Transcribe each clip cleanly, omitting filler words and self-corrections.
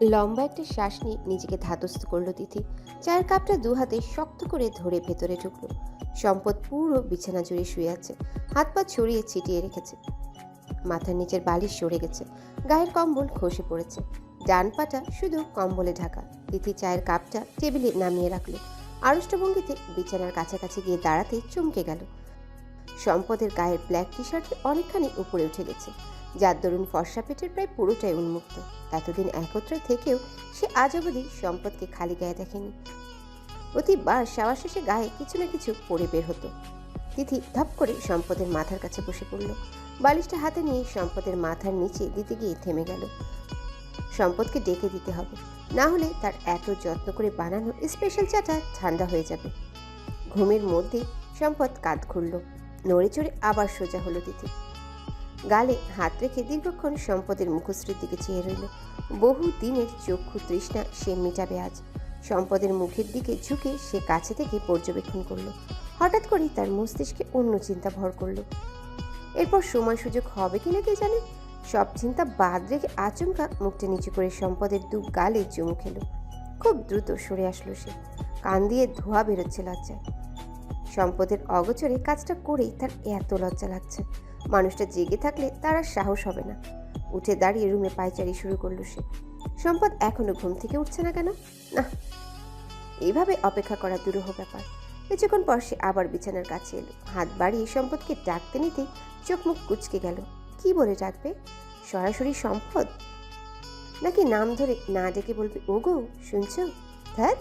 লম্বা একটা শ্বাস নিয়ে নিজেকে ধাতস্থ করলো তিথি। চায়ের কাপটা দু হাতে শক্ত করে ধরে ভেতরে ঢুকলো। সম্পদ পুরো বিছানা জুড়ে শুয়ে আছে, হাত পা ছড়িয়ে ছিটিয়ে রেখেছে। মাথার নিচের বালিশ সরে গেছে, গায়ের কম্বল খসে পড়েছে, ডান পাটা শুধু কম্বলে ঢাকা। তিথি চায়ের কাপটা টেবিলে নামিয়ে রাখলো। আড়ষ্ট ভঙ্গিতে বিছানার কাছাকাছি গিয়ে দাঁড়াতে চমকে গেল। সম্পদের গায়ের ব্ল্যাক টি শার্ট অনেকখানি উপরে উঠে গেছে, যার দরুন ফর্সা পেটের প্রায় পুরোটাই উন্মুক্ত। এতদিন একত্রে থেকেও সে আজ অবধি সম্পদকে খালি গায়ে দেখেনি। প্রতিবার শাওয়ার শেষে গায়ে কিছু না কিছু পরে বের হতো। তিথি ধপ করে সম্পদের মাথার কাছে বসে পড়ল। বালিশটা হাতে নিয়ে সম্পদের মাথার নিচে দিতে গিয়ে থেমে গেল। সম্পদকে ডেকে দিতে হবে, না হলে তার এত যত্ন করে বানানো স্পেশাল চাটা ঠান্ডা হয়ে যাবে। ঘুমের মধ্যে সম্পদ কাঁধ খুলল, নড়ে চড়ে আবার সোজা হলো তিথি। গালে হাত রেখে দীর্ঘক্ষণ সম্পদের মুখশ্রীর দিকে চেয়ে রইল। বহু দিনের চক্ষু তৃষ্ণা সে মেটাবে আজ। সম্পদের মুখের দিকে ঝুঁকে সে কাছে থেকে পর্যবেক্ষণ করলো। হঠাৎ করেই তার মস্তিষ্কে অন্য চিন্তা ভর করলো। এরপর সময় সুযোগ হবে কিনা কে জানে। সব চিন্তা বাদ রেখে আচমকা মুখটা নিচু করে সম্পদের দু গালে চুমু খেলো। খুব দ্রুত সরে আসলো সে, কান দিয়ে ধোঁয়া বেরোচ্ছে লজ্জায়। সম্পদের অগোচরে কাজটা করেই তার এত লজ্জা লাগছে। মানুষটা জেগে থাকলে তার আর সাহস হবে না। উঠে দাঁড়িয়ে রুমে পায়চারি শুরু করলো সে। সম্পদ এখনো ঘুম থেকে উঠছে না কেন? না, এইভাবে অপেক্ষা করা দুরূহ ব্যাপার। কিছুক্ষণ পর সে আবার বিছানার কাছে এলো। হাত বাড়িয়ে সম্পদকে ডাকতে নিতেই চোখ মুখ কুঁচকে গেল। কি বলে ডাকবে? সরাসরি সম্পদ, নাকি নাম ধরে না ডেকে বলবে ওগো শুনছো? ধ্যাত,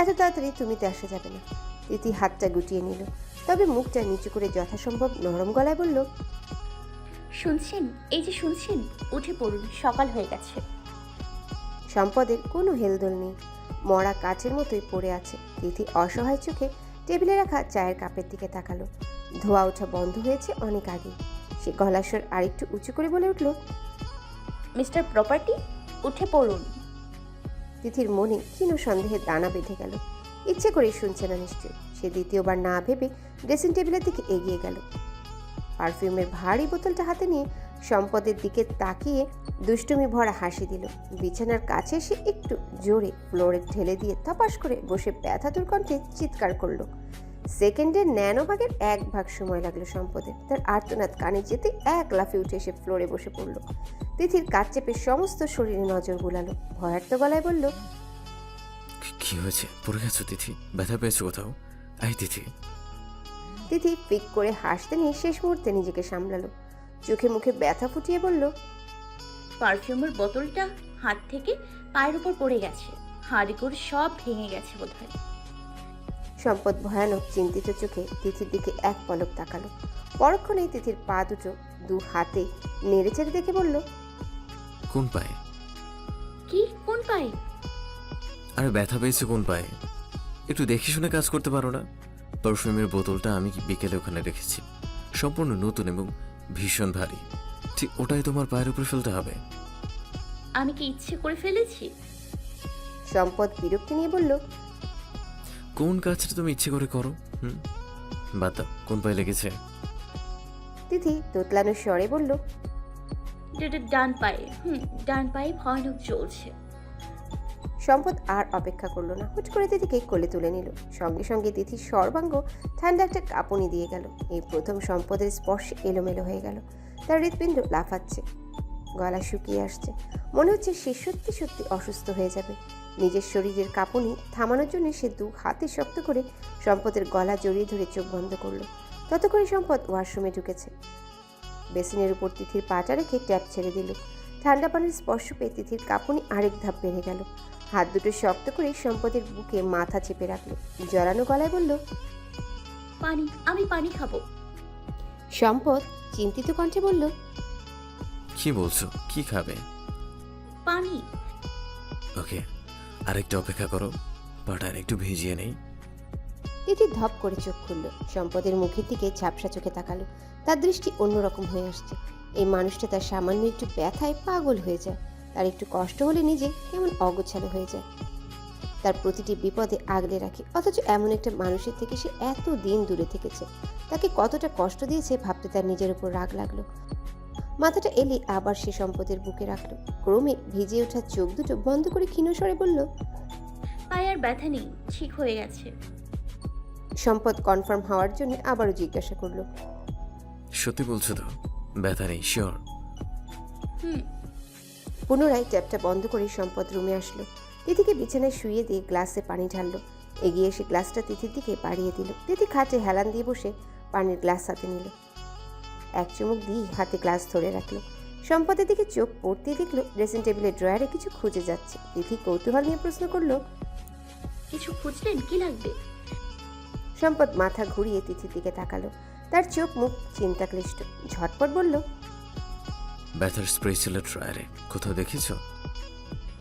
এত তাড়াতাড়ি তুমিতে আসা যাবে না। তিথি হাতটা গুটিয়ে নিল, তবে মুখটা নিচু করে যথাসম্ভব নরম গলায় বলল, শুনছেন? এই যে শুনছেন, উঠে পড়ুন, সকাল হয়ে গেছে। সম্পদের কোনো হেলদোল নেই, মরা কাঠের মতোই পড়ে আছে। তিথি অসহায় চোখে টেবিলে রাখা চায়ের কাপের দিকে তাকালো। ধোয়া ওঠা বন্ধ হয়েছে অনেক আগে। সে গলার স্বর আরেকটু উঁচু করে বলে উঠল, মিস্টার প্রপার্টি, উঠে পড়ুন। তিথির মনে ক্ষীণ সন্দেহের দানা বেঁধে গেল। ইচ্ছে করে শুনছে না নিশ্চয়ই। সে দ্বিতীয়বার না ভেবে ড্রেসিং টেবিলের দিকে এগিয়ে গেল। পারফিউমের ভারী বোতলটা হাতে নিয়ে সম্পদের দিকে তাকিয়ে দুষ্টুমি ভরা হাসি দিল। বিছানার কাছে এসে একটু জোরে ফ্লোরে ঠেলে দিয়ে তপাস করে বসে ব্যথাতুর কণ্ঠে চিৎকার করলো। সেকেন্ডের ন্যানোভাগের 1 ভাগ সময় লাগলো সম্পদের। তার আর্তনাদ কানে যেতে এক লাফে উঠে এসে ফ্লোরে বসে পড়ল। তিথির কাজ চেপে সমস্ত শরীরে নজর বুলালো। ভয়ার্ত গলায় বলল, কি হয়েছে? পড়ে গেছো তিথি? ব্যথা পেয়েছো কোথাও? I Tithi. তিথি পিক করে হাসতে নিয়ে শেষ মুহূর্তে নিজেকে সামলালো। চোখে মুখে ব্যথা ফুটিয়ে বলল, পারফিউমের বোতলটা হাত থেকে পায়ের উপর পড়ে গেছে, হাড়গোড় সব ভেঙে গেছে বোধহয়। সম্পদ ভয়ানক চিন্তিত চোখে তিথির দিকে এক পলক তাকালো। পরক্ষণেই তিথির পা দুটো দু হাতে নেড়েচেড়ে দেখে বলল, কোন পায়ে? কি? কোন পায়ে? আরে ব্যথা পেয়েছে কোন পায়ে? একটু দেখে শুনে কাজ করতে পারো না? পারফিউমের বোতলটা আমি বিকেলে ওখানে রেখেছি, সম্পূর্ণ নতুন এবং ভীষণ ভারী। ঠিক ওটাই তোমার পায়ের উপরে ফেলতে হবে। আমি কি ইচ্ছে করে ফেলেছি? সম্পদ বিরক্তি নিয়ে বলল, কোন কাজটা তুমি ইচ্ছে করে করো? বাদ দাও, কোন পায়ে লেগেছে? তিথি তোতলানোর স্বরে বলল, ডান পায়ে। ডান পায়ে ভয়ানক জ্বলছে। সম্পদ আর অপেক্ষা করলো না, হুট করে তিথিকে কোলে তুলে নিল। সঙ্গে সঙ্গে তিথির সর্বাঙ্গ ঠান্ডা একটা কাঁপুনি দিয়ে গেল। এই প্রথম সম্পদের স্পর্শে এলোমেলো হয়ে গেল। তার হৃৎপিণ্ড লাফাচ্ছে, গলা শুকিয়ে আসছে। মনে হচ্ছে সে সত্যি সত্যি অসুস্থ হয়ে যাবে। নিজের শরীরের কাঁপুনি থামানোর জন্য সে দু হাতে শক্ত করে সম্পদের গলা জড়িয়ে ধরে চোখ বন্ধ করলো। ততক্ষণে সম্পদ ওয়াশরুমে ঢুকেছে। বেসিনের উপর তিথির পাটা রেখে ট্যাপ ছেড়ে দিল। ঠান্ডা পানির স্পর্শ পেয়ে তিথির কাঁপুনি আরেক ধাপ বেড়ে গেল। হাত দুটো শক্ত করে সম্পদের বুকে মাথা চেপে রাখলো। জড়ানো গলায় বলল, পানি, আমি পানি খাবো। সম্পদ চিন্তিত কণ্ঠে বলল, কি বলছো? কি খাবে? পানি। ওকে, আরেকটু অপেক্ষা করো, পাটা একটু ভিজিয়ে নেই। তিথি ধপ করে চোখ খুলল। সম্পদের মুখের দিকে ঝাপসা চোখে তাকালো। তার দৃষ্টি অন্যরকম হয়ে আসছে। এই মানুষটা তার সামান্য একটু ব্যথায় পাগল হয়ে যায়। তার একটু কষ্ট হলে নিজে কেমন অগোছালো হয়ে যায়। তার প্রতিটি বিপদে আগলে রাখে, অথচ এমন একটা মানুষের থেকে সে এত দিন দূরে থেকেছে। তাকে কতটা কষ্ট দিয়েছে ভাবতে তার নিজের উপর রাগ লাগলো। মাথাটা এলে আবার সে সম্পদের বুকে রাখলো। ক্রমে ভিজে ওঠা চোখ দুটো বন্ধ করে ক্ষীণস্বরে বলল, পায়ে আর ব্যথা নেই, ঠিক হয়ে গেছে। সম্পদ কনফার্ম হওয়ার জন্য আবারও জিজ্ঞাসা করলো, সত্যি বলছো তো? ব্যথা নেই শিওর? হুম। পুনরায় ট্যাপটা বন্ধ করে সম্পদ রুমে আসলো। তিথিকে বিছানায় শুইয়ে দিয়ে গ্লাসে পানি ঢাললো। এগিয়ে এসে গ্লাসটা তিথির দিকে বাড়িয়ে দিল। তিথি খাটে হেলান দিয়ে বসে পানির গ্লাস হাতে নিল। এক চুমুক দিয়ে হাতে গ্লাস ধরে রাখলো। সম্পদের দিকে চোখ পড়তেই দেখলো ড্রেসিং টেবিলের ড্রয়ারে কিছু খুঁজে যাচ্ছে। তিথি কৌতূহল নিয়ে প্রশ্ন করলো, কিছু খুঁজলেন? কি লাগবে? সম্পদ মাথা ঘুরিয়ে তিথির দিকে তাকালো। তার চোখ মুখ চিন্তাক্লিষ্ট। ঝটপট বলল, ব্যথার স্প্রে ছিল ড্রয়ারে, কোথাও দেখেছো?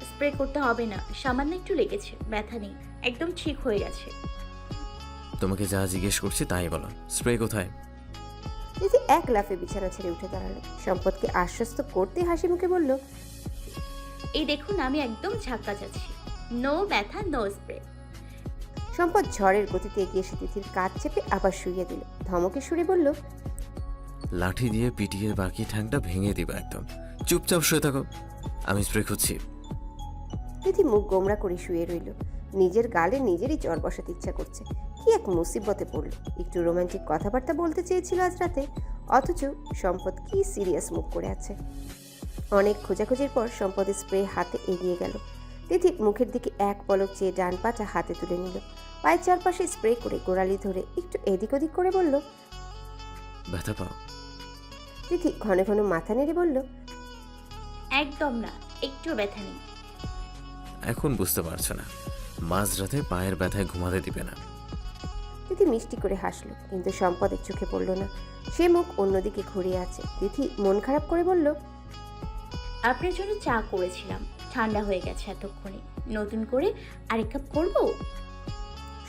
স্প্রে করতে হবে না, সামান্য একটু লেগেছে, ব্যথা নেই, একদম ঠিক হয়ে গেছে। তোমাকে যা জিজ্ঞেস করছি তাই বলো, স্প্রে কোথায়? তিথি এক লাফে বিছানা ছেড়ে উঠে দাঁড়ালো। সম্পদকে আশ্বস্ত করতে হাসি মুখে বলল, এই দেখুন, আমি একদম ঝাক্কা যাচ্ছি, নো ব্যথা, নো স্প্রে। সম্পদ ঝড়ের গতিতে এগিয়ে এসে তিথির কাঁধ চেপে আবার শুইয়ে দিল। ধমকে সুরে বলল, লাঠি দিয়ে পিটিয়ে বাকি ঠ্যাংটা ভেঙে দিবা একদম। চুপচাপ শুয়ে থাকো, আমি স্প্রে খুঁজছি। তিথি মুখ গোমরা করে শুয়ে রইল। নিজের গালে নিজেরই জ্বর বসাতে ইচ্ছা করছে। কি এক মুসিবতে পড়ল। একটু রোমান্টিক কথাবার্তা বলতে চেয়েছিল আজ রাতে, অথচ সম্পদ কি সিরিয়াস মুখ করে আছে। অনেক খোঁজাখুঁজির পর সম্পদের স্প্রে হাতে এগিয়ে গেল। তিথি মুখের দিকে এক পলক চেয়ে ডান পাটা হাতে তুলে নিল। পায়ের চারপাশে স্প্রে করে গোড়ালি ধরে একটু এদিক ওদিক করে বলল, ব্যথা পাও? তিথি ঘন ঘন মাথা নেড়ে বলল, একদম না, একটু ব্যথা নেই। এখন বুঝতে পারছো না, মাঝরাতে পায়ের ব্যথায় ঘুমাতে দিবে না। তিথি মিষ্টি করে হাসলো, কিন্তু সম্পদের চোখে পড়ল না। সে মুখ অন্যদিকে ঘুরিয়ে আছে। তিথি মন খারাপ করে বলল, আপনার জন্য চা করেছিলাম, ঠান্ডা হয়ে গেছে এতক্ষণে, নতুন করে আরেক কাপ করবো?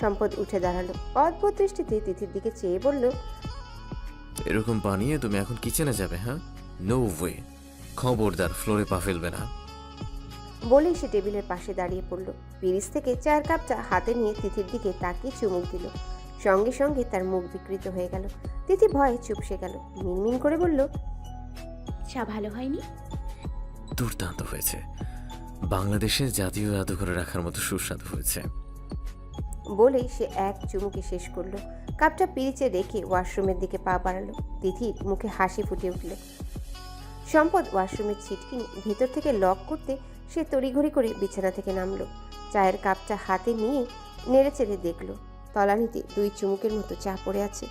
সম্পদ উঠে দাঁড়ালো। অদ্ভুত দৃষ্টিতে তিথির দিকে চেয়ে বলল, এরকম বানিয়ে তুমি এখন কিচেনে যাবে? হ্যাঁ, নো ওয়ে, খবরদার ফ্লোরে পা ফেলবে না। বলেই সে টেবিলের পাশে দাঁড়িয়ে পড়ল। পিরিচ থেকে চায়ের কাপটা হাতে নিয়ে তিথির দিকে তাকিয়ে চুমুক দিল। সঙ্গে সঙ্গে তার মুখ বিকৃত হয়ে গেল। তিথি ভয়ে চুপসে গেল। মিনমিন করে বলল, চা ভালো হয়নি? দুর্দান্ত হয়েছে, বাংলাদেশের জাতীয় জাদুঘরে রাখার মতো সুস্বাদু হয়েছে। বলেই সে এক চুমুকে শেষ করলো। কাপটা পিরিচে রেখে ওয়াশরুমের দিকে পা বাড়ালো। তিথির মুখে হাসি ফুটে উঠল। সম্পদ ওয়াশরুমের ছিটকিনি ভেতর থেকে লক করতে সে তড়িঘড়ি করে বিছানা থেকে নামলো। চায়ের কাপটা হাতে নিয়ে নেড়েচেড়ে দেখলো, তলানিতে 2 চুমুকের মতো চা পড়ে আছে।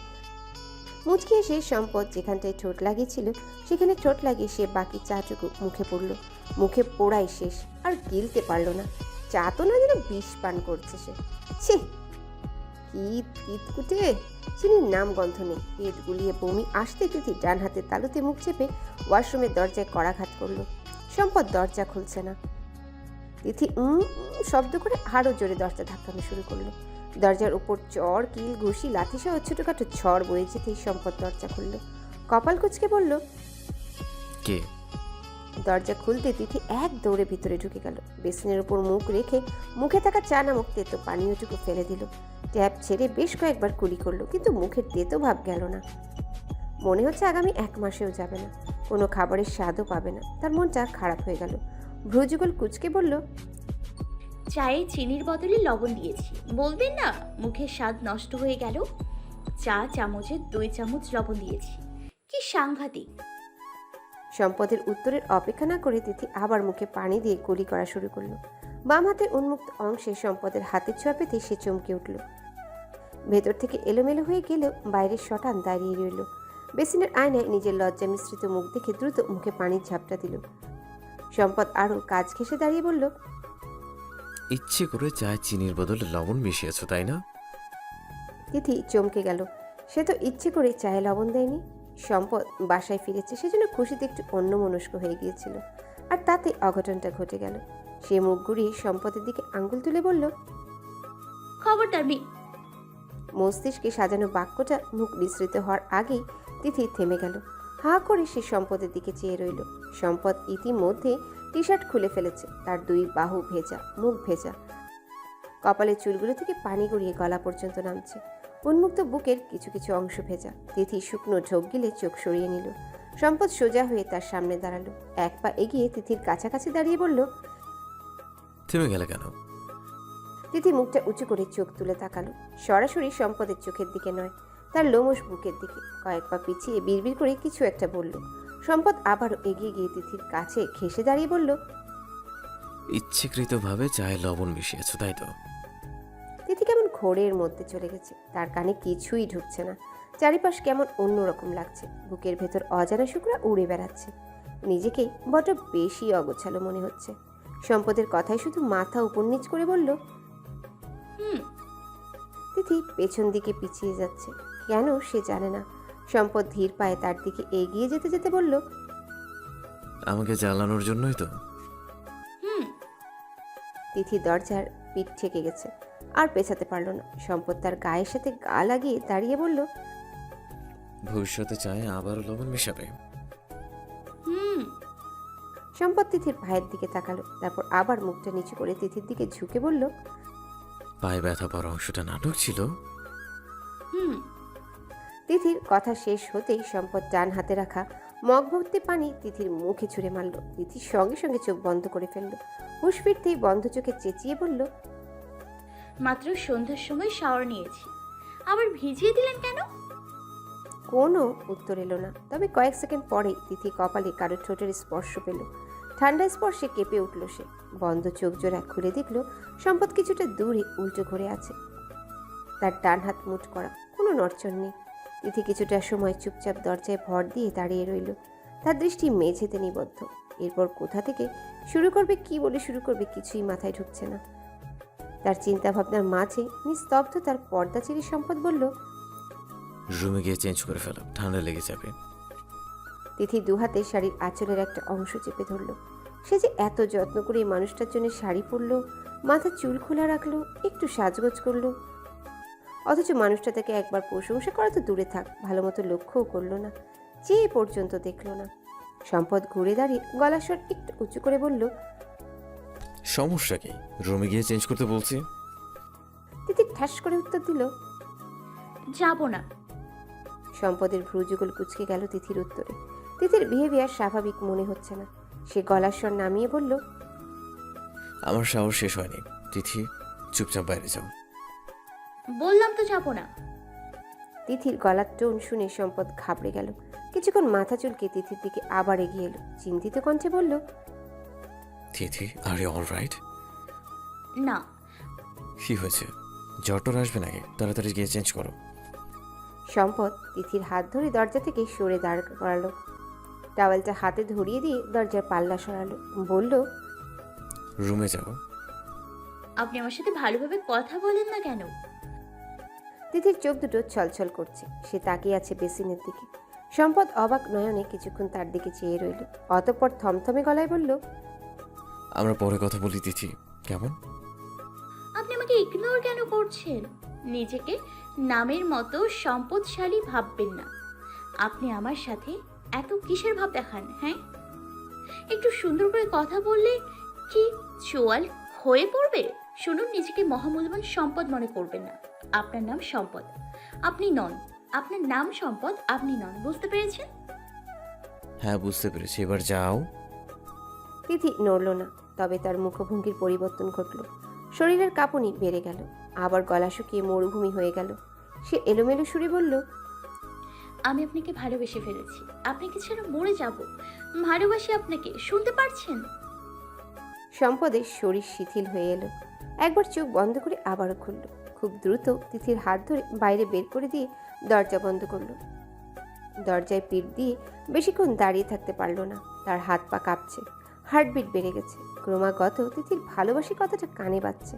মুচকি এসে সম্পদ যেখানটায় ঠোঁট লাগিয়েছিল সেখানে ঠোঁট লাগিয়ে সে বাকি চাটুকু মুখে পড়ল। মুখে পোড়াই শেষ, আর গিলতে পারল না। চা তো না যেন বিষ পান করছে সে। ছি, কি তিতকুটে! চিনির নাম গন্ধ নেই। পেট গুলিয়ে বমি আসতে তিথি ডান হাতের তালুতে মুখ চেপে ওয়াশরুমের দরজায় কড়াঘাত করলো। সম্পদ দরজা খুলছে না। তিথি শব্দ করে আরো জোরে দরজা ধাক্কানো শুরু করলো। দরজার উপর চড়, কিল, ঘুষি, লাথি সহ ছোটখাটো ঝড় বয়ে যেতেই সম্পদ দরজা খুলল। কপাল কুঁচকে বলল, কে? দরজা খুলতে তিথি এক দৌড়ে ভিতরে ঢুকে গেল। বেসিনের উপর মুখ রেখে মুখে থাকা চা নামক তেতো পানীয়টুকু ফেলে দিল। ট্যাপ ছেড়ে বেশ কয়েকবার কুলি করলো, কিন্তু মুখের তেতো ভাব গেল না। মনে হচ্ছে আগামী 1 মাসেও যাবে না, কোনো খাবারের স্বাদও পাবে না। তার মনটা খারাপ হয়ে গেল। ভ্রুযুগল কুঁচকে বলল, চায়ে চিনির বদলে লবণ দিয়েছি, বলবেন না মুখের স্বাদ নষ্ট হয়ে গেল? চা চামচে 2 চামচ লবণ দিয়েছি, কি সাংঘাতিক! সম্পদের উত্তরের অপেক্ষা না করে তিথি আবার মুখে পানি দিয়ে কুলি করা শুরু করলো। বাম হাতের উন্মুক্ত অংশে সম্পদের হাতের ছোঁয়া পেতে সে চমকে উঠল। ভেতর থেকে এলোমেলো হয়ে গেলেও বাইরের শটান দাঁড়িয়ে রইল। বেসিনের আয়নায় নিজের লজ্জা মিশ্রিত মুখ দেখে দ্রুত মুখে পানির ঝাপটা দিল। সম্পদ আরও কাজ ঘেঁষে দাঁড়িয়ে বলল, ইচ্ছে করে চায় চিনির বদলে লবণ মিশিয়েছো তাই না? তিথি চমকে গেল। সে তো ইচ্ছে করে চায়ে লবণ দেয়নি। সম্পদ বাসায় ফিরেছে, সেজন্য খুশিতে একটু অন্যমনস্ক হয়ে গিয়েছিল, আর তাতে অঘটনটা ঘটে গেল। সে মুখ ঘুরিয়ে সম্পদের দিকে আঙ্গুল তুলে বলল, খবরদার মস্তিষ্কে সাজানো বাক্যটা মুখ বিস্তৃত হওয়ার আগেই তিথি থেমে গেল। হা করে সে সম্পদের দিকে চেয়ে রইল। সম্পদ ইতিমধ্যে টি শার্ট খুলে ফেলেছে। তার 2 বাহু ভেজা, মুখ ভেজা, কপালের চুলগুলো থেকে পানি গড়িয়ে গলা পর্যন্ত নামছে। উন্মুক্ত বুকের কিছু কিছু অংশ ভেজা। তিথি শুকনো ঢোক গিলে চোখ সরিয়ে নিল। সম্পদ সোজা হয়ে তার সামনে দাঁড়ালো। এক পা এগিয়ে তিথির কাছাকাছি দাঁড়িয়ে বলল। থেমে গেলে কেন? তিথি মুখটা উঁচু করে চোখ তুলে তাকালো, সরাসরি সম্পদের চোখের দিকে নয়, তার লোমশ বুকের দিকে। কয়েক পা পিছিয়ে বিড়বিড় করে কিছু একটা বলল। সম্পদ আবারও এগিয়ে গিয়ে তিথির কাছে ঘেঁষে দাঁড়িয়ে বলল। ইচ্ছেকৃতভাবে চায়ে লবণ মিশিয়েছো, তাই তো? তিথি কেমন ঘোরের মধ্যে চলে গেছে, তার কানে কিছুই ঢুকছে না। চারিপাশ কেমন অন্যরকম লাগছে, বুকের ভেতর অজানা শুকরা উড়ে বেড়াচ্ছে। নিজেকেই বড্ড বেশি অগোছালো মনে হচ্ছে। সম্পদের কথায় শুধু মাথা উপর নিচ করে বলল। হুম। তিথি পেছন দিকে পিছিয়ে যাচ্ছে, কেন সে জানে না। সম্পদ ধীর পায়ে তার দিকে এগিয়ে যেতে যেতে বলল। আমাকে জ্বালানোর জন্যই তো। হুম। তিথি দরজার পিঠ ঠেকে গেছে, আর পেছাতে পারল না। সম্পদ তার গায়ের সাথে গা লাগিয়ে দাঁড়িয়ে বলল। ভবিষ্যতে চায়ে আবারও লবণ মেশাবে? হুম। সম্পদ তিথির ভাইয়ের দিকে তাকালো, তারপর আবার মুখটা নিচু করে তিথির দিকে ঝুঁকে বলল। পায়ে ব্যথা পাওয়ার অংশটা নাটক ছিল? হুম। তিথির কথা শেষ হতেই সম্পদ ডান হাতে রাখা মগ ভর্তি পানি তিথির মুখে ছুঁড়ে মারল। তিথির সঙ্গে সঙ্গে চোখ বন্ধ করে ফেলল। হুঁশ ফিরতেই বন্ধ চোখে চেঁচিয়ে বলল। মাত্র সন্ধ্যার সময় শাওয়ার নিয়েছি, আবার ভিজিয়ে দিলেন কেন? কোনো উত্তর এলো না। তবে কয়েক সেকেন্ড পরেই তিথি কপালে কারো ঠোঁটের স্পর্শ পেল। ঠান্ডা স্পর্শে কেঁপে উঠল সে। বন্ধ চোখ জোড়া খুলে দেখল সম্পদ কিছুটা দূরে উল্টো ঘুরে আছে, তার ডান হাত মুঠ করা, কোনো নড়চড় নেই। তিথি কিছুটা সময় চুপচাপ দরজায় ভর দিয়ে দাঁড়িয়ে রইল, তার দৃষ্টি মেঝেতে নিবদ্ধ। এরপর কোথা থেকে শুরু করবে, কি বলে শুরু করবে, কিছুই মাথায় ঢুকছে না। তার চিন্তা ভাবনার মাঝে নিস্তব্ধ তার পর্দা চিরে সম্পদ বলল। রুমে গিয়ে চেঞ্জ করে ফেলো, ঠান্ডা লেগে যাবে। তিথি দুহাতে শাড়ির আঁচলের একটা অংশ চেপে ধরল। সে যে এত যত্ন করে এই মানুষটার জন্য শাড়ি পরলো, মাথা চুল খোলা রাখলো, একটু সাজগোজ করলো, অথচ মানুষটা তাকে একবার প্রশংসা করা তো দূরে থাক, ভালো মতো লক্ষ্যও করলো না, চেয়ে পর্যন্ত দেখলো না। সম্পদ ঘুরে দাঁড়িয়ে গলার স্বর একটু উঁচু করে বলল। সমস্যা কি? রুমে গিয়ে চেঞ্জ করতে বলছি। তিথি ঠাস করে উত্তর দিল। যাব না। সম্পদের ভ্রুযুগল কুঁচকে গেল তিথির উত্তরে। তিথির বিহেভিয়ার স্বাভাবিক মনে হচ্ছে না। সে গলার স্বর নামিয়ে বলল। আমার শাওয়ার শেষ হয়নি। তিথি, চুপচাপ বাইরে যাও। বললাম তো যাব না। তিথির গলার টোন শুনে সম্পদ ঘাবড়ে গেল। কিছুক্ষণ মাথা চুলকে তিথির দিকে আবার এগিয়ে এলো, চিন্তিত কণ্ঠে বলল। তিথি, আর ইউ অল রাইট? না। কি হয়েছে? জ্বর আসবে নাকি? তাড়াতাড়ি গিয়ে চেঞ্জ করো। সম্পদ তিথির হাত ধরে দরজা থেকে সরে দাঁড় করালো, টাওয়েলটা হাতে ধরিয়ে দিয়ে দরজার পাল্লা সরালো, বলল। রুমে যাও। আপনি আমার সাথে ভালোভাবে কথা বলেন না কেন? তিথির চোখ দুটো ছলছল করছে, সে তাকিয়ে আছে বেসিনের দিকে। সম্পদ অবাক নয়নে কিছুক্ষণ তার দিকে চেয়ে রইল, অতঃপর থমথমে গলায় বলল। আমরা পরে কথা বলি তিথি, কেমন? আপনি আমাকে ইগনোর কেন করছেন? নিজেকে নামের মতো সম্পদশালী ভাববেন না। আপনি আমার সাথে এত কিসের ভাব দেখান? হ্যাঁ, একটু সুন্দর করে কথা বললে কি চোয়াল হয়ে পড়বে? শুনুন, নিজেকে মহামূল্যবান সম্পদ মনে করবেন না। আপনার নাম সম্পদ, আপনি নন। আপনার নাম সম্পদ, আপনি নন। বুঝতে পেরেছেন? হ্যাঁ, বুঝতে পেরেছি, এবার যাও। তিথি নড়ল না, তবে তার মুখভঙ্গির পরিবর্তন ঘটল। শরীরের কাঁপুনি বেড়ে গেল, আবার গলা শুকিয়ে মরুভূমি হয়ে গেল। সে এলোমেলো সুরে বলল। আমি আপনাকে ভালোবেসে ফেলেছি, আপনাকে ছাড়া মরে যাব। ভালোবাসি আপনাকে, শুনতে পারছেন? সম্পদের শরীর শিথিল হয়ে এলো, একবার চোখ বন্ধ করে আবারও খুলল। খুব দ্রুত তিথির হাত ধরে বাইরে বের করে দিয়ে দরজা বন্ধ করলো। দরজায় পিঠ দিয়ে বেশিক্ষণ দাঁড়িয়ে থাকতে পারল না, তার হাত পা কাঁপছে, হার্টবিট বেড়ে গেছে। ক্রমাগত তিথির ভালোবাসি কথাটা কানে বাজছে।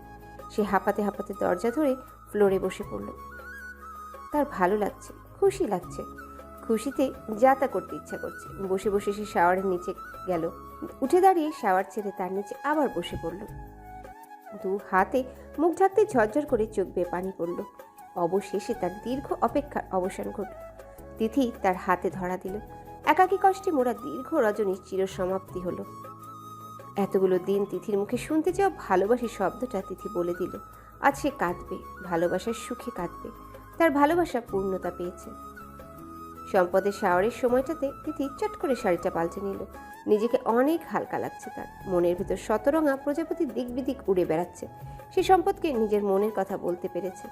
সে হাঁপাতে হাঁপাতে দরজা ধরে ফ্লোরে বসে পড়ল। তার ভালো লাগছে, খুশি লাগছে, খুশিতে যাতা করতে ইচ্ছা করছে। বসে বসে সে শাওয়ারের নিচে গেল, উঠে দাঁড়িয়ে শাওয়ার ছেড়ে তার নিচে আবার বসে পড়ল। দু হাতে মুখ ঢাকতে ঝরঝর করে চোখ বেয়ে পানি পড়ল। অবশেষে তার দীর্ঘ অপেক্ষার অবসান ঘটল। তিথি তার হাতে ধরা দিল। একাকী কষ্টে মোরা দীর্ঘ রজনীর চির সমাপ্তি হলো। এতগুলো দিন তিথির মুখে শুনতে চাওয়া ভালোবাসি শব্দটা তিথি বলে দিল। আজ সে কাঁদবে, ভালোবাসার সুখে কাঁদবে। তার ভালোবাসা পূর্ণতা পেয়েছে। সম্পদের শাওয়ারের সময়টাতে তিথি চট করে শাড়িটা পাল্টে নিল। নিজেকে অনেক হালকা লাগছে তার। মনের ভিতর শতরঙা প্রজাপতি দিক বিদিক উড়ে বেড়াচ্ছে। সে সম্পদকে নিজের মনের কথা বলতে পেরেছে,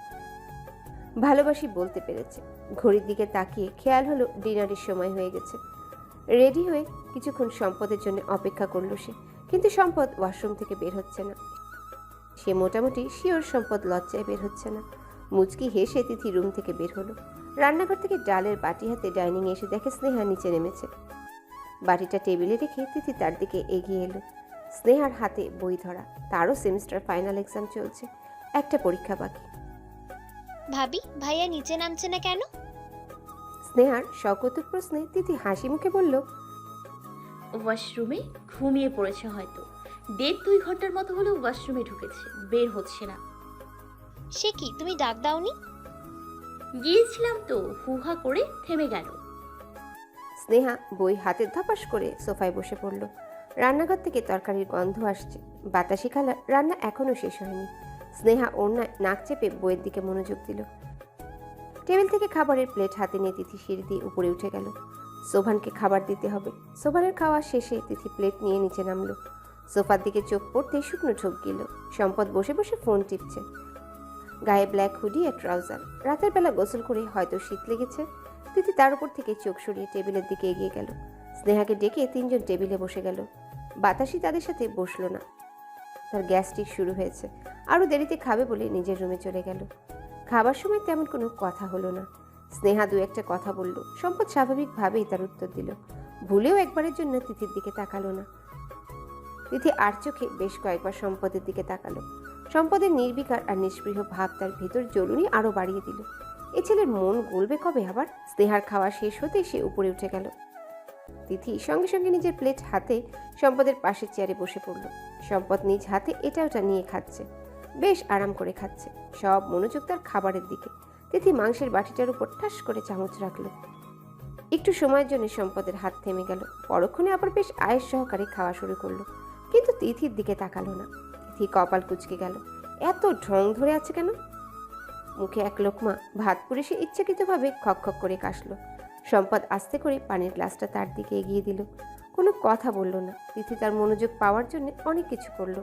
ভালোবাসি বলতে পেরেছে। ঘড়ির দিকে তাকিয়ে খেয়াল হলো ডিনারের সময় হয়ে গেছে। রেডি হয়ে কিছুক্ষণ সম্পদের জন্য অপেক্ষা করলো সে, কিন্তু সম্পদ ওয়াশরুম থেকে বের হচ্ছে না। সে মোটামুটি শিওর সম্পদ লজ্জায় বের হচ্ছে না। মুচকি হেসে তিথি রুম থেকে বের হলো। রান্নাঘর থেকে ডালের বাটি হাতে ডাইনিংয়ে এসে দেখে স্নেহা নিচে নেমেছে। বাটিটা টেবিলে রেখে তিথি তার দিকে এগিয়ে এলো। স্নেহার হাতে বই ধরা। তারও সেমিস্টার ফাইনাল এক্সাম চলছে, একটা পরীক্ষা বাকি। ভাবি, ভাইয়া নিচে নামছে না কেন? স্নেহার সকৌতুক প্রশ্নে তিথি হাসি মুখে বলল, ওয়াশরুমে ঘুমিয়ে পড়েছে হয়তো। 1.5-2 ঘন্টার মতো হলো ওয়াশরুমে ঢুকেছে, বের হচ্ছে না। সে কি, তুমি ডাক দাওনি? গিয়েছিলাম তো, হুহা করে থেমে গেল। স্নেহা বই হাতে ধপাস করে সোফায় বসে পড়ল। রান্নাঘর থেকে তরকারির গন্ধ আসছে, বাতাসি কালার। রান্না এখনো শেষ হয়নি। স্নেহা ওড়নায় নাক চেপে বইয়ের দিকে মনোযোগ দিল। টেবিল থেকে খাবারের প্লেট হাতে নিয়ে তিথি সিঁড়ি দিয়ে উপরে উঠে গেল। সোভানকে খাবার দিতে হবে। সোভানের খাওয়া শেষে তিথি প্লেট নিয়ে নিচে নামলো। সোফার দিকে চোখ পড়তে শুকনো ঢোক গেল। সম্পদ বসে বসে ফোন টিপছে। গায়ে ব্ল্যাক হুডি আর ট্রাউজার। রাতের বেলা গোসল করে হয়তো শীত লেগেছে। তিথি তার উপর থেকে চোখ সরিয়ে টেবিলের দিকে এগিয়ে গেল। স্নেহাকে ডেকে 3 জন টেবিলে বসে গেল। বাতাসি তাদের সাথে বসলো না, তার গ্যাস্ট্রিক শুরু হয়েছে। আরও দেরিতে খাবে বলে নিজের রুমে চলে গেল। খাবার সময় তেমন কোনো কথা হলো না। স্নেহা 2-1টা কথা বলল। সম্পদ স্বাভাবিকভাবেই তার উত্তর দিল। ভুলেও একবারের জন্য তিথির দিকে তাকালো না। তিথি আর চোখে বেশ কয়েকবার সম্পদের দিকে তাকালো। সম্পদের নির্বিকার আর নিষ্পৃহ ভাব তার ভেতর জ্বলুনি আরও বাড়িয়ে দিল। এ ছেলের মন গলবে কবে আবার? স্নেহার খাওয়া শেষ হতেই সে উপরে উঠে গেল। তিথি সঙ্গে সঙ্গে নিজের প্লেট হাতে সম্পদের পাশের চেয়ারে বসে পড়ল। সম্পদ নিজ হাতে এটা ওটা নিয়ে খাচ্ছে, বেশ আরাম করে খাচ্ছে। সব মনোযোগ তার খাবারের দিকে। তিথি মাংসের বাটিটার উপর ঠাস করে চামচ রাখলো। একটু সময়ের জন্য সম্পদের হাত থেমে গেল। পরক্ষণে আবার বেশ আয়েস সহকারে খাওয়া শুরু করলো, কিন্তু তিথির দিকে তাকালো না। তিথি কপাল কুঁচকে গেল। এত ঢং ধরে আছে কেন? মুখে এক লোকমা ভাত পুড়ে সে ইচ্ছাকৃতভাবে খক করে কাশলো। সম্পদ আস্তে করে পানির গ্লাসটা তার দিকে এগিয়ে দিল। কোনো কথা বলল না। তিথি তার মনোযোগ পাওয়ার জন্য অনেক কিছু করলো,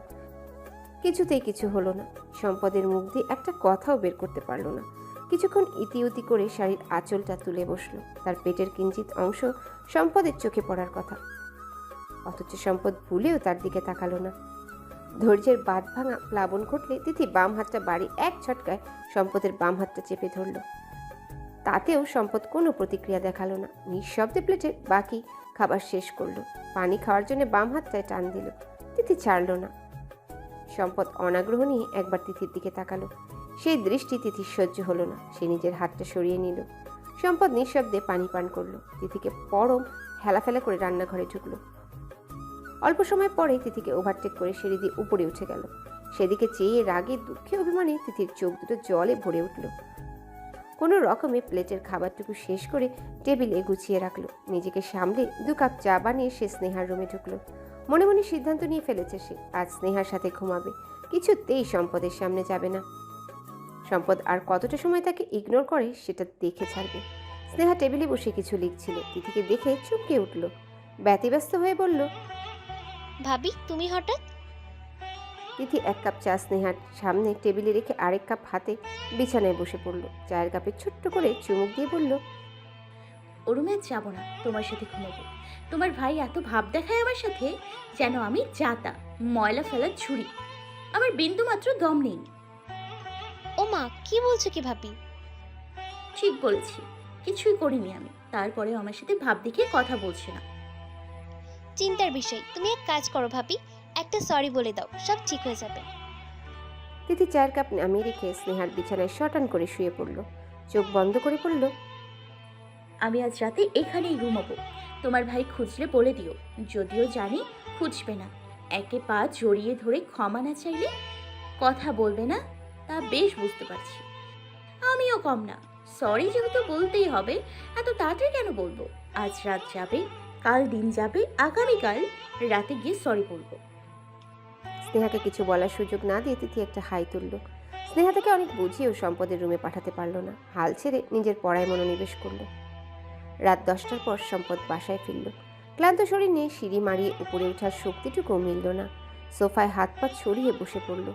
কিছুতেই কিছু হলো না। সম্পদের মুখ দিয়ে একটা কথাও বের করতে পারলো না। কিছুক্ষণ ইতিউতি করে শাড়ির আঁচলটা তুলে বসলো। তার পেটের কিঞ্চিত অংশ সম্পদের চোখে পড়ার কথা, অথচ সম্পদ ভুলেও তার দিকে তাকালো না। ধৈর্যের বাঁধ ভাঙা প্লাবন ঘটলে তিথি বাম হাতটা বাড়ি এক ছটকায় সম্পদের বাম হাতটা চেপে ধরল। তাতেও সম্পদ কোনো প্রতিক্রিয়া দেখালো না। নিঃশব্দে প্লেটের বাকি খাবার শেষ করলো। পানি খাওয়ার জন্য বাম হাতটায় টান দিল। তিথি ছাড়ল না। সম্পদ অনাগ্রহ নিয়ে একবার তিথির দিকে তাকালো। সেই দৃষ্টি তিথির সহ্য হলো না। সে নিজের হাতটা সরিয়ে নিল। সম্পদ নিঃশব্দে পানি পান করলো। তিথিকে পরম হেলাফেলা করে রান্নাঘরে ঢুকলো। অল্প সময় পরেই তিথিকে ওভারটেক করে সিঁড়ি দিয়ে উপরে উঠে গেল। সেদিকে চেয়ে রাগে দুঃখে অভিমানে তিথির চোখ দুটো জলে ভরে উঠল। কোনো রকমে প্লেটের খাবারটুকু শেষ করে টেবিলে গুছিয়ে রাখলো। নিজেকে সামলে 2 কাপ চা বানিয়ে সে স্নেহার রুমে ঢুকলো। মনে মনে সিদ্ধান্ত নিয়ে ফেলেছে সে আজ স্নেহার সাথে ঘুমাবে, কিছুতেই সম্পদের সামনে যাবে না। সম্পদ আর কতটা সময় তাকে ইগনোর করে সেটা দেখে ছাড়বে। স্নেহা টেবিলে বসে কিছু লিখছিল। তিথিকে দেখে চমকে উঠল, ব্যতিব্যস্ত হয়ে বলল, ভাবি, তুমি হঠাৎ? তিথি 1 কাপ চা স্নেহার সামনে টেবিলে রেখে আরেক কাপ হাতে বিছানায় বসে পড়ল। চায়ের কাপে ছোট্ট করে চুমুক দিয়ে বলল, ও রুমে যাবো না, তোমার সাথে ঘুমাবো। তোমার ভাই এত ভাব দেখায় আমার সাথে, যেন আমি জাতা, ময়লা ফেলার ঝুড়ি। আমার বিন্দু মাত্র দম নেই। ও মা, কি বলছো কি ভাবি? ঠিক বলেছি, কিছুই করিনি আমি। তারপরেও আমার সাথে ভাব দেখিয়ে কথা বলছে না। চিন্তার বিষয়। তুমি এক কাজ করো ভাবি, একটা সরি বলে দাও, সব ঠিক হয়ে যাবে। তিথি চায়ের কাপ নামিয়ে রেখে স্নেহার বিছানায় শটান করে শুয়ে পড়ল। চোখ বন্ধ করে পড়ল, আমি আজ রাতে এখানেই ঘুমাবো। তোমার ভাই খুঁজলে বলে দিও, যদিও জানি খুঁজবে না। একে পা জড়িয়ে ধরে ক্ষমা না চাইলে কথা বলবে না, তা বেশ বুঝতে পারছি। আমিও কম না। সরি যেহেতু বলতেই হবে, এত তাড়াতাড়ি কেন বলবো? আজ রাত যাবে, কাল দিন যাবে, আগামীকাল রাতে গিয়ে সরি বলবো। স্নেহাকে কিছু বলার সুযোগ না দিয়ে তিথি একটা হাই তুলল। স্নেহা তাকে অনেক বুঝিয়েও সম্পদের রুমে পাঠাতে পারল না। হাল ছেড়ে নিজের পড়ায় মনোনিবেশ করল। রাত 10টার পর সম্পদ বাসায় ফিরল। ক্লান্ত শরীর নিয়ে সিঁড়ি মারিয়ে উপরে ওঠার শক্তিটুকুও মিলল না। সোফায় হাত পা ছড়িয়ে বসে পড়ল।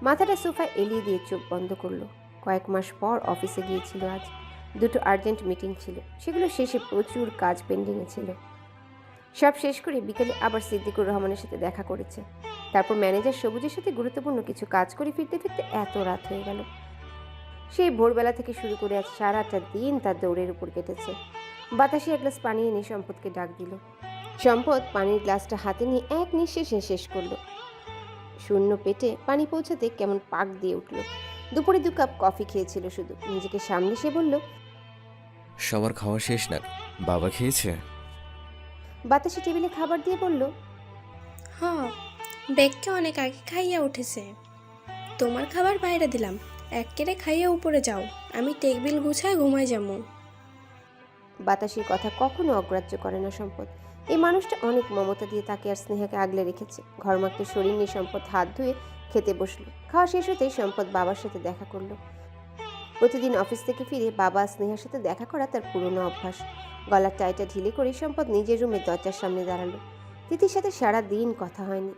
মাথাটা সোফায় এলিয়ে দিয়ে চোখ বন্ধ করলো। কয়েক মাস পর অফিসে গিয়েছিল আজ। 2টো আর্জেন্ট মিটিং ছিল, সেগুলো শেষে প্রচুর কাজ পেন্ডিংয়ে ছিল। সব শেষ করে বিকেলে আবার সিদ্দিকুর রহমানের সাথে দেখা করেছে। তারপর ম্যানেজার সবুজের সাথে গুরুত্বপূর্ণ কিছু কাজ করে ফিরতে ফিরতে এত রাত হয়ে গেল। সেই ভোরবেলা থেকে শুরু করে আজ সারাটা দিন তার দৌড়ের উপর কেটেছে। বাতাসে এক গ্লাস পানি এনে সম্পদকে ডাক দিল। সম্পদ পানির গ্লাসটা হাতে নিয়ে এক নিঃশ্বাসে শেষ করলো। শূন্য পেটে পানি পৌঁছাতে কেমন পাক দিয়ে উঠল। দুপুরে 2 কাপ কফি খেয়েছিল শুধু। নিজেকে সামনে সে বলল, সবার খাওয়া শেষ না? বাবা খেয়েছে? বাতাসে টেবিলে খাবার দিয়ে বলল, হ্যাঁ, বেগকে অনেক আগে খাইয়া উঠেছে। তোমার খাবার বাইরে দিলাম, একেরে খাইয়া উপরে যাও, আমি টেবিল গুছায় ঘুমাই যাবো। বাতাসের কথা কখনো অগ্রাহ্য করে না সম্পদ। এই মানুষটা অনেক মমতা দিয়ে তাকে আর স্নেহাকে আগলে রেখেছে। ঘরমাক্ত শরীর নিয়ে সম্পদ হাত ধুয়ে খেতে বসলো। খাওয়া শেষ হতেই সম্পদ বাবার সাথে দেখা করলো। প্রতিদিন অফিস থেকে ফিরে বাবা স্নেহার সাথে দেখা করা তার পুরনো অভ্যাস। গলার টাইটা ঢিলে করে সম্পদ নিজের রুমে দরজার সামনে দাঁড়ালো। তিথির সাথে সারা দিন কথা হয়নি।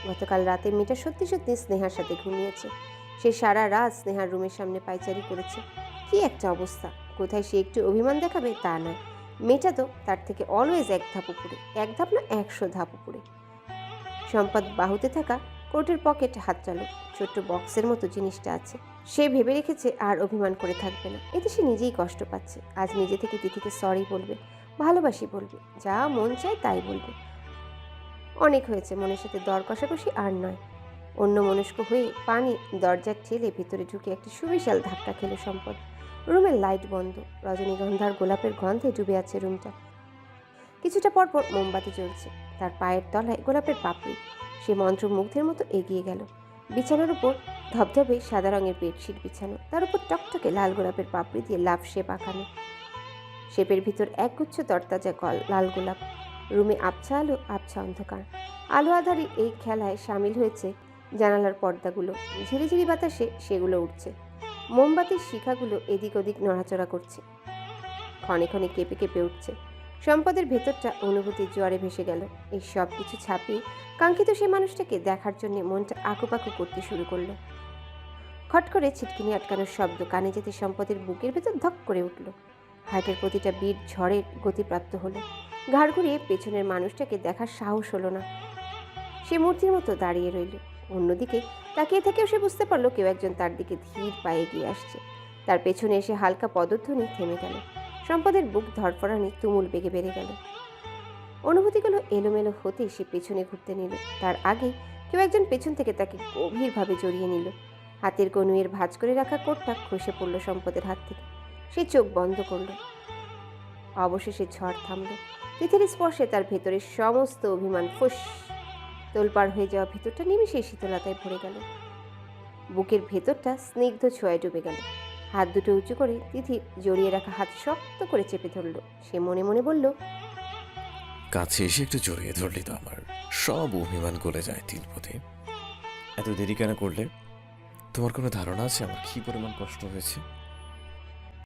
গতকাল রাতে মেয়েটা সত্যি সত্যি স্নেহার সাথে ঘুমিয়েছে। সে সারা রাত স্নেহার রুমের সামনে পায়চারি করেছে। কি একটা অবস্থা! কোথায় সে একটু অভিমান দেখাবে তা নয়, মেয়েটা তো তার থেকে অলওয়েজ এক ধাপ উপরে, এক ধাপ না 100 ধাপ উপরে। সম্পদ বাহুতে থাকা কোটের পকেট হাত চালো। ছোট্ট বক্সের মতো জিনিসটা আছে। সে ভেবে রেখেছে আর অভিমান করে থাকবে না। এতে সে নিজেই কষ্ট পাচ্ছে। আজ নিজে থেকে তিথিকে সরি বলবে, ভালোবাসি বলবে, যা মন চায় তাই বলবে। অনেক হয়েছে মনের সাথে দর কষাকষি, আর নয়। অন্য মনস্ক হয়ে পানি দরজার ঠেলে ভিতরে ঢুকে একটি সুবিশাল ধাক্কা খেল সম্পদ। রুমের লাইট বন্ধ। রজনীগন্ধার গোলাপের গন্ধে ডুবে আছে রুমটা। কিছুটা পরপর মোমবাতি জ্বলছে। তার পায়ের তলায় গোলাপের পাপড়ি। সে মন্ত্রমুগ্ধের মতো এগিয়ে গেল। বিছানার উপর ধবধবে সাদা রঙের বেডশিট বিছানো, তার উপর টকটকে লাল গোলাপের পাপড়ি দিয়ে লাভ শেপ আঁকানো। শেপের ভিতর একগুচ্ছ তরতাজা লাল গোলাপ। রুমে আবছা আলো, আবছা অন্ধকার। আলো আধারে এই খেলায় সামিল হয়েছে জানালার পর্দাগুলো। ঝিরিঝিরি বাতাসে সেগুলো উঠছে। মোমবাতির শিখাগুলো এদিক ওদিক নড়াচড়া করছে, ক্ষণে ক্ষণে কেঁপে কেঁপে উঠছে। সম্পদের ভেতরটা অনুভূতির জোয়ারে ভেসে গেল। এই সব কিছু ছাপিয়ে কাঙ্ক্ষিত সেই মানুষটাকে দেখার জন্য মনটা আঁকুপাকু করতে শুরু করলো। খট করে ছিটকিনি আটকানোর শব্দ কানে যেতে সম্পদের বুকের ভেতর ধক করে উঠল। হার্টের প্রতিটা বিট ঝড়ের গতিপ্রাপ্ত হলো। ঘাড় ঘুরিয়ে পেছনের মানুষটাকে দেখার সাহস হলো না। সে মূর্তির মতো দাঁড়িয়ে রইল। অন্যদিকে তাকিয়ে থেকেও সে বুঝতে পারলো কেউ একজন তার দিকে ধীর পায়ে এগিয়ে আসছে। তার পেছনে এসে হালকা পদধ্বনি থেমে গেল। সম্পদের বুক ধরফরানি তুমুল বেগে বেড়ে গেল। অনুভূতিগুলো এলোমেলো হতে সে পেছনে ঘুরতে নিল। তার আগে কেউ একজন পেছন থেকে তাকে গভীরভাবে জড়িয়ে নিল। হাতের কনুইয়ের ভাঁজ করে রাখা কোটটা খসে পড়ল সম্পদের হাত থেকে। সে চোখ বন্ধ করল। অবশেষে ঝড় থামল। তিথির স্পর্শে তার ভেতরের সমস্ত অভিমান ফুস তোলপাড় হয়ে যাওয়া ভেতরটা নিমিষেই শীতলতায় ভরে গেল। বুকের ভেতরটা স্নিগ্ধ ছোঁয়ায় ডুবে গেল। হাত দুটো উঁচু করে তিথি জড়িয়ে রাখা হাত শক্ত করে চেপে ধরল। সে মনে মনে বলল, কাছে এসে একটু জড়িয়ে ধরলি তো আমার সব অভিমান গলে যায় তিলপতি। এত দেরি কেন করলে? তোমার কোনো ধারণা আছে আমার কি পরিমাণ কষ্ট হয়েছে?